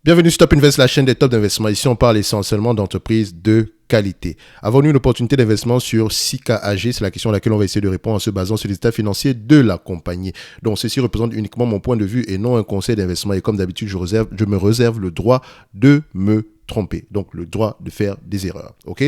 Bienvenue sur Top Invest, la chaîne des top d'investissement. Ici, on parle essentiellement d'entreprises de qualité. Avons-nous une opportunité d'investissement sur Sika AG? C'est la question à laquelle on va essayer de répondre en se basant sur les états financiers de la compagnie. Donc, ceci représente uniquement mon point de vue et non un conseil d'investissement. Et comme d'habitude, je me réserve le droit de me tromper. Donc, le droit de faire des erreurs. OK?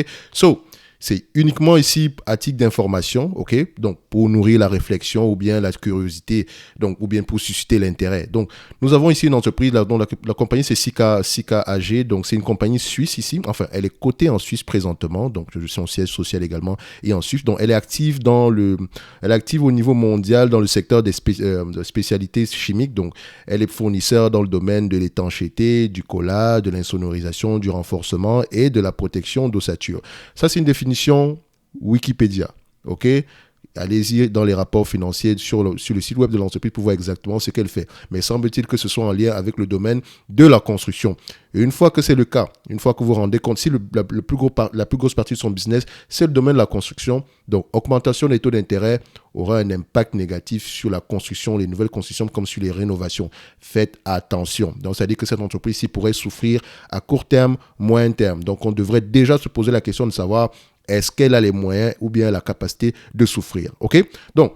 C'est uniquement ici à titre d'information, ok? Donc, pour nourrir la réflexion ou bien la curiosité, donc, ou bien pour susciter l'intérêt. Donc, nous avons ici une entreprise, dont la compagnie c'est Sika AG, donc c'est une compagnie suisse ici. Enfin, elle est cotée en Suisse présentement, donc son siège social également est en Suisse. Donc, elle est active au niveau mondial dans le secteur des spécialités chimiques. Donc, elle est fournisseur dans le domaine de l'étanchéité, du colla, de l'insonorisation, du renforcement et de la protection d'ossature. Ça, c'est une définition Wikipédia, ok? Allez-y dans les rapports financiers sur le site web de l'entreprise pour voir exactement ce qu'elle fait. Mais semble-t-il que ce soit en lien avec le domaine de la construction. Et une fois que c'est le cas, une fois que vous vous rendez compte, si la plus grosse partie de son business, c'est le domaine de la construction, donc augmentation des taux d'intérêt aura un impact négatif sur la construction, les nouvelles constructions comme sur les rénovations. Faites attention. Donc, ça veut dire que cette entreprise-ci pourrait souffrir à court terme, moyen terme. Donc, on devrait déjà se poser la question de savoir est-ce qu'elle a les moyens ou bien la capacité de souffrir. OK? Donc,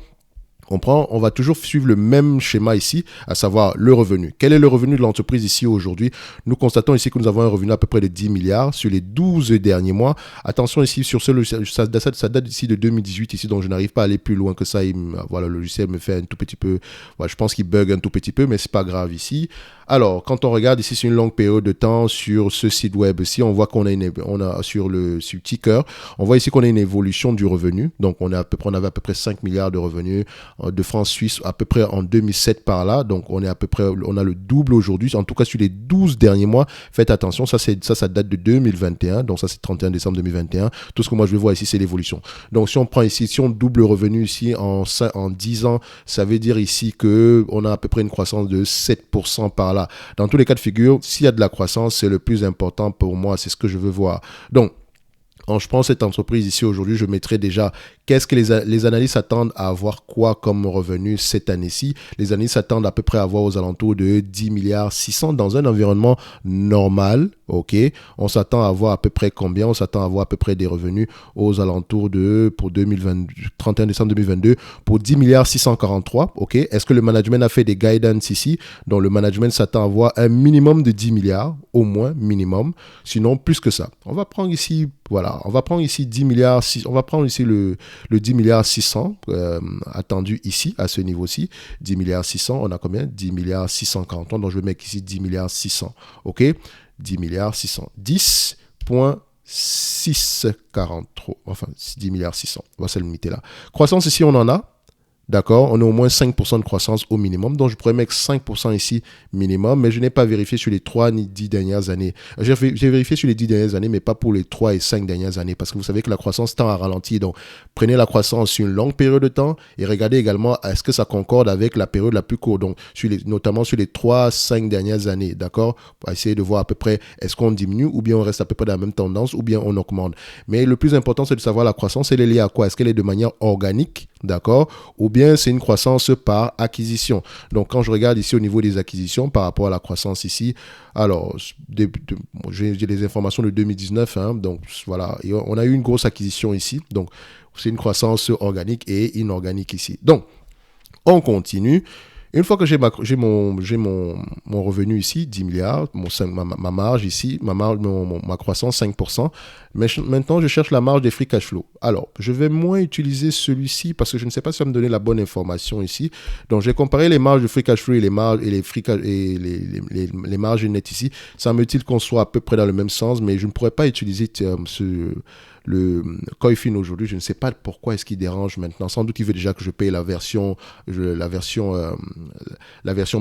on va toujours suivre le même schéma ici, à savoir le revenu. Quel est le revenu de l'entreprise ici aujourd'hui? Nous constatons ici que nous avons un revenu à peu près de 10 milliards sur les 12 derniers mois. Attention ici, sur ça date ici de 2018, ici, donc je n'arrive pas à aller plus loin que ça. Voilà, le logiciel me fait un tout petit peu, voilà, je pense qu'il bug un tout petit peu, mais c'est pas grave ici. Alors, quand on regarde ici sur une longue période de temps sur ce site web ici, on voit qu'on a sur Ticker, on voit ici qu'on a une évolution du revenu. Donc, on avait à peu près 5 milliards de revenus de francs suisses à peu près en 2007 par là. Donc, on a le double aujourd'hui. En tout cas, sur les 12 derniers mois, faites attention. Ça date de 2021. Donc, ça, c'est 31 décembre 2021. Tout ce que moi, je vais voir ici, c'est l'évolution. Donc, si on double le revenu ici en 10 ans, ça veut dire ici qu'on a à peu près une croissance de 7% par là. Dans tous les cas de figure, s'il y a de la croissance, c'est le plus important pour moi, c'est ce que je veux voir. Donc, je prends cette entreprise ici aujourd'hui, je mettrai déjà qu'est-ce que les analystes s'attendent à avoir quoi comme revenu cette année-ci. Les analystes s'attendent à peu près à avoir aux alentours de 10 milliards 600 dans un environnement normal. Ok, on s'attend à avoir à peu près combien? On s'attend à avoir à peu près des revenus aux alentours pour 31 décembre 2022 pour 10 milliards 643. Ok, est-ce que le management a fait des guidance ici? Donc le management s'attend à avoir un minimum de 10 milliards, au moins minimum, sinon plus que ça. On va prendre ici 10 milliards, on va prendre ici le 10 milliards 600 attendu ici à ce niveau-ci. 10 milliards 600, on a combien? 10 milliards 643, donc je vais mettre ici 10 milliards 600. Ok, 10 milliards 600. 10,643. Enfin, 10 milliards 600. On va se limiter là. Croissance ici, on en a. D'accord, on a au moins 5% de croissance au minimum. Donc, je pourrais mettre 5% ici minimum, mais je n'ai pas vérifié sur les 3 ni 10 dernières années. J'ai vérifié sur les 10 dernières années, mais pas pour les 3 et 5 dernières années, parce que vous savez que la croissance tend à ralentir. Donc, prenez la croissance sur une longue période de temps et regardez également est-ce que ça concorde avec la période la plus courte, donc notamment sur les 3 5 dernières années. D'accord, pour essayer de voir à peu près est-ce qu'on diminue ou bien on reste à peu près dans la même tendance ou bien on augmente. Mais le plus important, c'est de savoir la croissance, elle est liée à quoi? Est-ce qu'elle est de manière organique? D'accord, ou bien c'est une croissance par acquisition. Donc, quand je regarde ici au niveau des acquisitions par rapport à la croissance ici, alors, j'ai les informations de 2019, hein, donc voilà, et on a eu une grosse acquisition ici, donc c'est une croissance organique et inorganique ici. Donc, on continue. Une fois que j'ai mon revenu ici, 10 milliards, ma marge ici, ma croissance 5%, mais maintenant je cherche la marge des free cash flow. Alors, je vais moins utiliser celui-ci parce que je ne sais pas si ça va me donner la bonne information ici. Donc, j'ai comparé les marges de free cash flow et les marges nettes ici. Ça me dit qu'on soit à peu près dans le même sens, mais je ne pourrais pas utiliser le Coifin aujourd'hui. Je ne sais pas pourquoi est-ce qu'il dérange maintenant. Sans doute qu'il veut déjà que je paye la version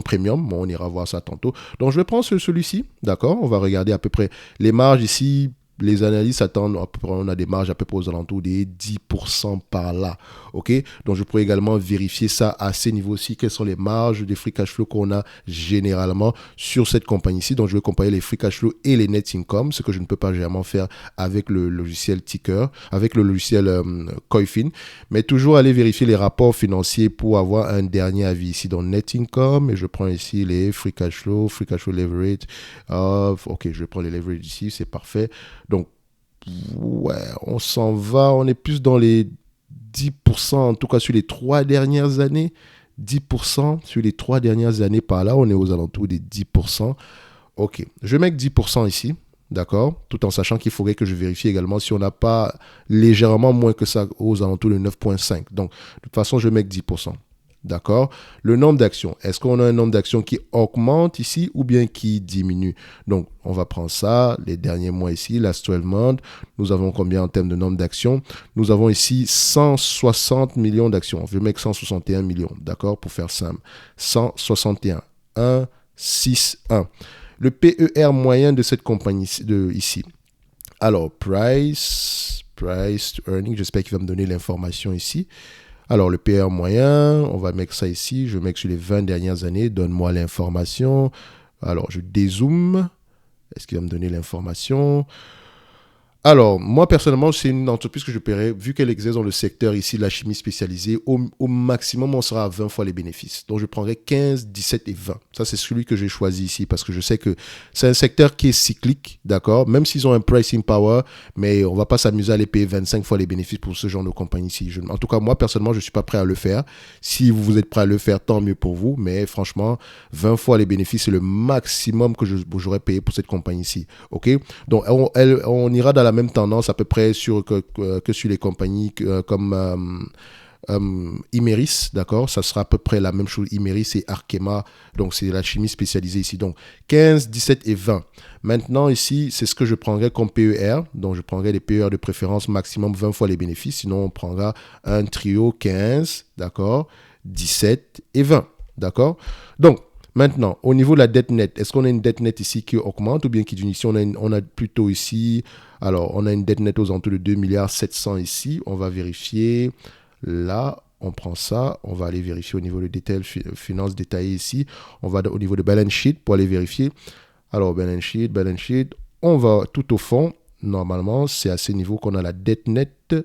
premium. Bon, on ira voir ça tantôt. Donc, je vais prendre celui-ci. D'accord. On va regarder à peu près les marges ici. les analystes attendent à peu près, on a des marges à peu près aux alentours des 10% par là. OK? Donc, je pourrais également vérifier ça à ces niveaux-ci. Quelles sont les marges des free cash flow qu'on a généralement sur cette compagnie-ci. Donc, je vais comparer les free cash flow et les net income, ce que je ne peux pas généralement faire avec le logiciel Ticker, avec le logiciel Coifin. Mais toujours aller vérifier les rapports financiers pour avoir un dernier avis ici. Donc, net income, et je prends ici les free cash flow leverage. OK, je prends les leverage ici, c'est parfait. Donc, ouais, on s'en va, on est plus dans les 10%, en tout cas sur les 3 dernières années. 10% sur les 3 dernières années par là, on est aux alentours des 10%. OK, je vais mettre 10% ici, d'accord, tout en sachant qu'il faudrait que je vérifie également si on n'a pas légèrement moins que ça aux alentours de 9,5. Donc, de toute façon, je vais mettre 10%. D'accord. Le nombre d'actions. Est-ce qu'on a un nombre d'actions qui augmente ici ou bien qui diminue? Donc, on va prendre ça, les derniers mois ici, last 12 months. Nous avons combien en termes de nombre d'actions? Nous avons ici 160 millions d'actions. Je vais mettre 161 millions, d'accord, pour faire simple. 161. 1, 6, 1. Le PER moyen de cette compagnie ici. Alors, price to earning, j'espère qu'il va me donner l'information ici. Alors, le PR moyen, on va mettre ça ici. Je mets sur les 20 dernières années. Donne-moi l'information. Alors, je dézoome. Est-ce qu'il va me donner l'information? Alors, moi, personnellement, c'est une entreprise que je paierais, vu qu'elle exerce dans le secteur ici de la chimie spécialisée, au maximum, on sera à 20 fois les bénéfices. Donc, je prendrai 15, 17 et 20. Ça, c'est celui que j'ai choisi ici parce que je sais que c'est un secteur qui est cyclique, d'accord? Même s'ils ont un pricing power, mais on ne va pas s'amuser à les payer 25 fois les bénéfices pour ce genre de compagnie ici. En tout cas, moi, personnellement, je ne suis pas prêt à le faire. Si vous êtes prêt à le faire, tant mieux pour vous. Mais franchement, 20 fois les bénéfices, c'est le maximum que j'aurais payé pour cette compagnie ici. OK? Donc, on ira dans la même tendance à peu près que sur les compagnies comme Imeris, d'accord? Ça sera à peu près la même chose. Imeris et Arkema, donc c'est la chimie spécialisée ici. Donc 15, 17 et 20. Maintenant ici, c'est ce que je prendrai comme PER. Donc je prendrai les PER de préférence maximum 20 fois les bénéfices. Sinon, on prendra un trio 15, d'accord? 17 et 20, d'accord? Donc, maintenant, au niveau de la dette nette, est-ce qu'on a une dette nette ici qui augmente ou bien qui diminue? Ici, on a plutôt ici, alors on a une dette nette aux alentours de 2 milliards 700 ici. On va vérifier. Là, on prend ça. On va aller vérifier au niveau de détail, finance détaillée ici. On va au niveau de balance sheet pour aller vérifier. Alors, balance sheet. On va tout au fond. Normalement, c'est à ce niveau qu'on a la dette nette.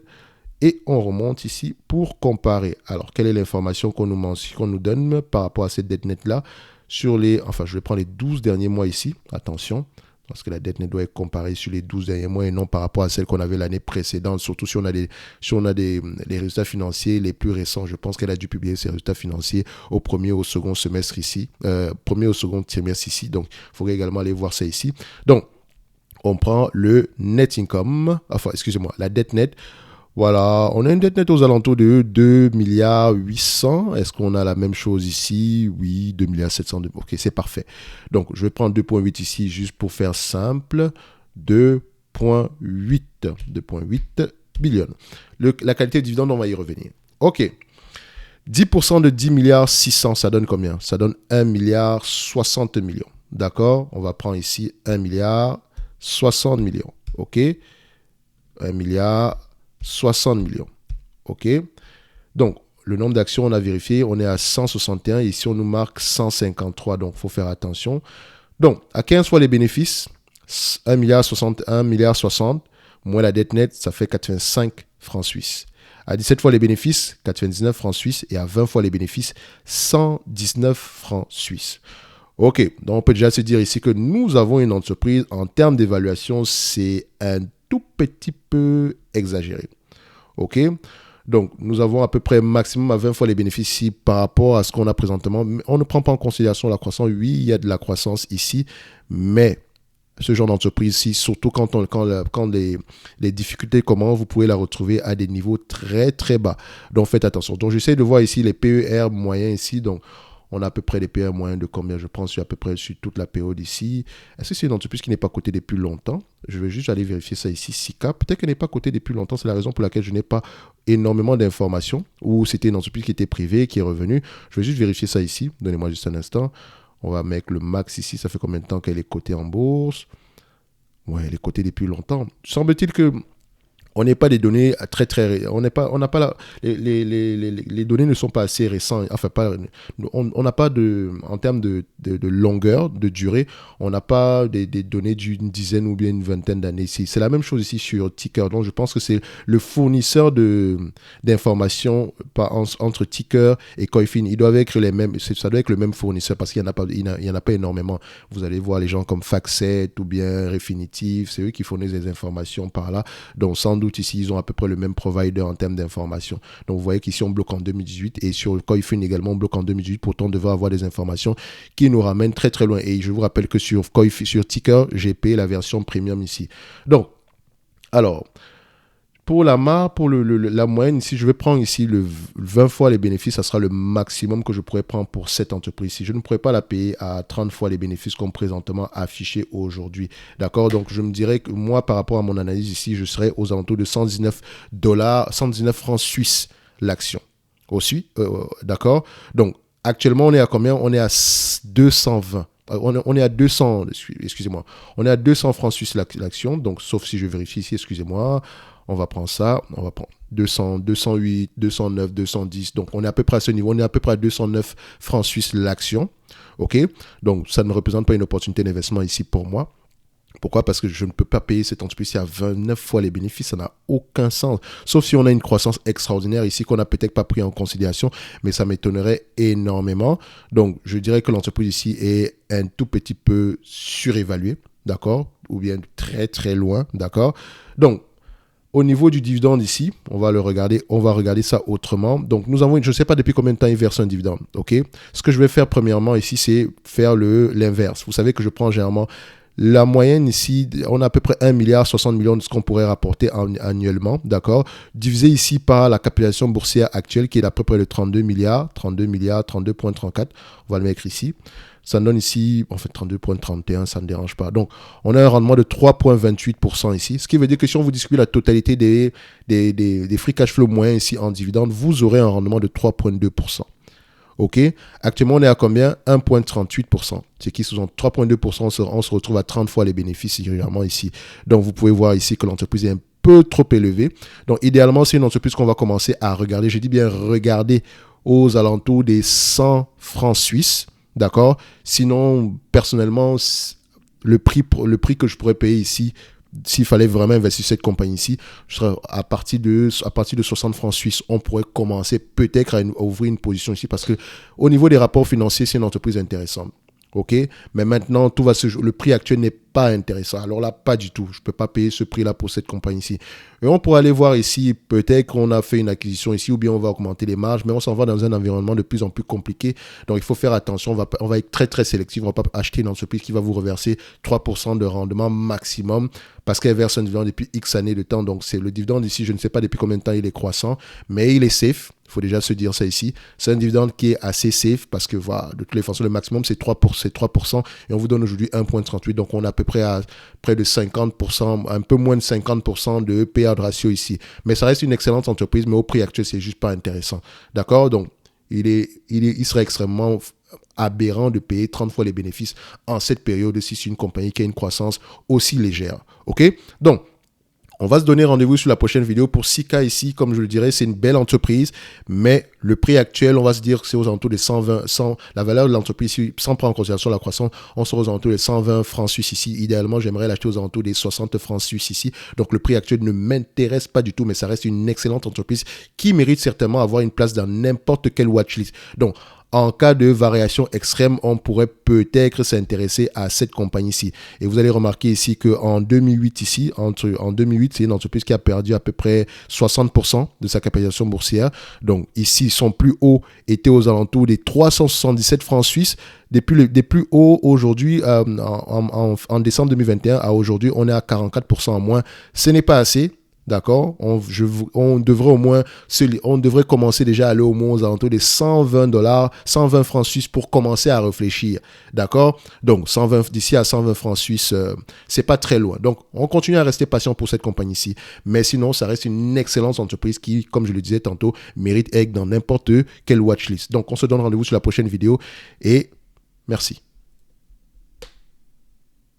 Et on remonte ici pour comparer. Alors, quelle est l'information qu'on nous donne par rapport à cette dette nette-là sur je vais prendre les 12 derniers mois ici. Attention, parce que la dette nette doit être comparée sur les 12 derniers mois et non par rapport à celle qu'on avait l'année précédente. Surtout si on a les résultats financiers les plus récents. Je pense qu'elle a dû publier ses résultats financiers au premier ou au second semestre ici. Premier ou second trimestre ici. Donc, il faudrait également aller voir ça ici. Donc, on prend le net income. La dette nette. Voilà, on a une dette nette aux alentours de 2 milliards 800. Est-ce qu'on a la même chose ici? Oui, 2 milliards 700. Ok, c'est parfait. Donc, je vais prendre 2,8 ici juste pour faire simple. 2,8 billions. La qualité de dividende, on va y revenir. Ok. 10% de 10 milliards 600, ça donne combien? Ça donne 1 milliard 60 millions. D'accord? On va prendre ici 1 milliard 60 millions. Ok? 1 milliard 60 millions. OK? Donc, le nombre d'actions, on a vérifié, on est à 161. Ici, on nous marque 153. Donc, il faut faire attention. Donc, à 15 fois les bénéfices, 1 milliard 60, 1 milliard 60, moins la dette nette, ça fait 85 francs suisses. À 17 fois les bénéfices, 99 francs suisses. Et à 20 fois les bénéfices, 119 francs suisses. OK. Donc, on peut déjà se dire ici que nous avons une entreprise, en termes d'évaluation, c'est un tout petit peu exagéré. OK? Donc, nous avons à peu près maximum à 20 fois les bénéfices ici par rapport à ce qu'on a présentement. On ne prend pas en considération la croissance. Oui, il y a de la croissance ici, mais ce genre d'entreprise ici, surtout quand les difficultés commencent, vous pouvez la retrouver à des niveaux très, très bas. Donc, faites attention. Donc, j'essaie de voir ici les PER moyens ici. Donc, on a à peu près les PER moyens de combien? Je pense à peu près sur toute la période ici. Est-ce que c'est une entreprise qui n'est pas cotée depuis longtemps? Je vais juste aller vérifier ça ici. Sika, peut-être qu'elle n'est pas cotée depuis longtemps. C'est la raison pour laquelle je n'ai pas énormément d'informations. Ou c'était une entreprise qui était privée, qui est revenue. Je vais juste vérifier ça ici. Donnez-moi juste un instant. On va mettre le max ici. Ça fait combien de temps qu'elle est cotée en bourse? Ouais, elle est cotée depuis longtemps. Semble-t-il que on n'est pas des données on n'a pas les données ne sont pas assez récentes, enfin pas, on n'a pas en termes de longueur, de durée, on n'a pas des données d'une dizaine ou bien une vingtaine d'années ici. C'est la même chose ici sur Ticker, donc je pense que c'est le fournisseur d'informations entre Ticker et Coifin. Ils doivent être les mêmes, ça doit être le même fournisseur parce qu'il n'y en a pas, il y en a pas énormément. Vous allez voir les gens comme Factset ou bien Refinitiv, c'est eux qui fournissent des informations par là. Donc, sans doute, ici, ils ont à peu près le même provider en termes d'informations. Donc, vous voyez qu'ici, on bloque en 2018 et sur Coifin également, on bloque en 2018. Pourtant, on devrait avoir des informations qui nous ramènent très, très loin. Et je vous rappelle que sur Ticker, j'ai payé la version premium ici. Donc, alors, pour la moyenne, ici, je vais prendre ici le 20 fois les bénéfices, ça sera le maximum que je pourrais prendre pour cette entreprise-ci. Je ne pourrais pas la payer à 30 fois les bénéfices comme présentement affichés aujourd'hui. D'accord? Donc, je me dirais que moi, par rapport à mon analyse ici, je serais aux alentours de $119, 119 francs suisses l'action. Aussi, d'accord? Donc, actuellement, on est à combien? On est à 220. On est à 200, excusez-moi, on est à 200 francs suisses l'action, donc sauf si je vérifie ici, excusez-moi, on va prendre ça, on va prendre 200, 208, 209, 210, donc on est à peu près à ce niveau, on est à peu près à 209 francs suisses l'action, ok, donc ça ne représente pas une opportunité d'investissement ici pour moi. Pourquoi? Parce que je ne peux pas payer cette entreprise à 29 fois les bénéfices, ça n'a aucun sens. Sauf si on a une croissance extraordinaire ici qu'on n'a peut-être pas pris en considération, mais ça m'étonnerait énormément. Donc, je dirais que l'entreprise ici est un tout petit peu surévaluée, d'accord? Ou bien très très loin, d'accord? Donc, au niveau du dividende ici, on va regarder ça autrement. Donc, nous avons, je ne sais pas depuis combien de temps il verse un dividende, ok? Ce que je vais faire premièrement ici, c'est faire l'inverse. Vous savez que je prends généralement la moyenne ici, on a à peu près 1,60 milliard de ce qu'on pourrait rapporter annuellement, d'accord? Divisé ici par la capitalisation boursière actuelle qui est à peu près de 32 milliards, 32,34. On va le mettre ici. Ça donne ici, en fait, 32,31, ça ne dérange pas. Donc, on a un rendement de 3,28% ici. Ce qui veut dire que si on vous distribue la totalité des free cash flow moyens ici en dividende, vous aurez un rendement de 3,2%. OK. Actuellement, on est à combien? 1,38%. C'est qui sous 3,2%, on se retrouve à 30 fois les bénéfices régulièrement ici. Donc, vous pouvez voir ici que l'entreprise est un peu trop élevée. Donc, idéalement, c'est une entreprise qu'on va commencer à regarder. Je dis bien regarder aux alentours des 100 francs suisses. D'accord? Sinon, personnellement, le prix que je pourrais payer ici, s'il fallait vraiment investir cette compagnie-ci, à partir de 60 francs suisses, on pourrait commencer peut-être à ouvrir une position ici parce que au niveau des rapports financiers, c'est une entreprise intéressante. OK? Mais maintenant, tout va se jouer. Le prix actuel n'est pas intéressant. Alors là, pas du tout. Je ne peux pas payer ce prix-là pour cette compagnie-ci. Et on pourrait aller voir ici, peut-être qu'on a fait une acquisition ici ou bien on va augmenter les marges, mais on s'en va dans un environnement de plus en plus compliqué. Donc, il faut faire attention. On va être très, très sélectif. On ne va pas acheter une entreprise qui va vous reverser 3% de rendement maximum parce qu'elle verse un dividende depuis X années de temps. Donc, c'est le dividende ici. Je ne sais pas depuis combien de temps il est croissant, mais il est safe. Il faut déjà se dire ça ici. C'est un dividende qui est assez safe parce que voilà, de toutes les façons, le maximum, c'est 3%. Et on vous donne aujourd'hui 1,38. Donc, on est à peu près à près de 50%, un peu moins de 50% de payout ratio ici. Mais ça reste une excellente entreprise, mais au prix actuel, c'est juste pas intéressant. D'accord? Donc, il serait extrêmement aberrant de payer 30 fois les bénéfices en cette période si c'est une compagnie qui a une croissance aussi légère. OK? Donc, on va se donner rendez-vous sur la prochaine vidéo pour Sika ici. Comme je le dirais, c'est une belle entreprise, mais le prix actuel, on va se dire que c'est aux alentours de 120, la valeur de l'entreprise, sans prendre en considération la croissance, on sera aux alentours de 120 francs suisses ici. Idéalement, j'aimerais l'acheter aux alentours des 60 francs suisses ici. Donc, le prix actuel ne m'intéresse pas du tout, mais ça reste une excellente entreprise qui mérite certainement avoir une place dans n'importe quelle watchlist. Donc, en cas de variation extrême, on pourrait peut-être s'intéresser à cette compagnie-ci. Et vous allez remarquer ici qu'en 2008, en 2008, c'est une entreprise qui a perdu à peu près 60% de sa capitalisation boursière. Donc ici, son plus haut était aux alentours des 377 francs suisses. Des plus hauts aujourd'hui, en décembre 2021 à aujourd'hui, on est à 44% en moins. Ce n'est pas assez. D'accord, on devrait commencer déjà à aller au moins aux alentours des $120, 120 francs suisses pour commencer à réfléchir. D'accord, donc d'ici à 120 francs suisses, c'est pas très loin. Donc, on continue à rester patient pour cette compagnie-ci. Mais sinon, ça reste une excellente entreprise qui, comme je le disais tantôt, mérite d'être dans n'importe quelle watchlist. Donc, on se donne rendez-vous sur la prochaine vidéo et merci.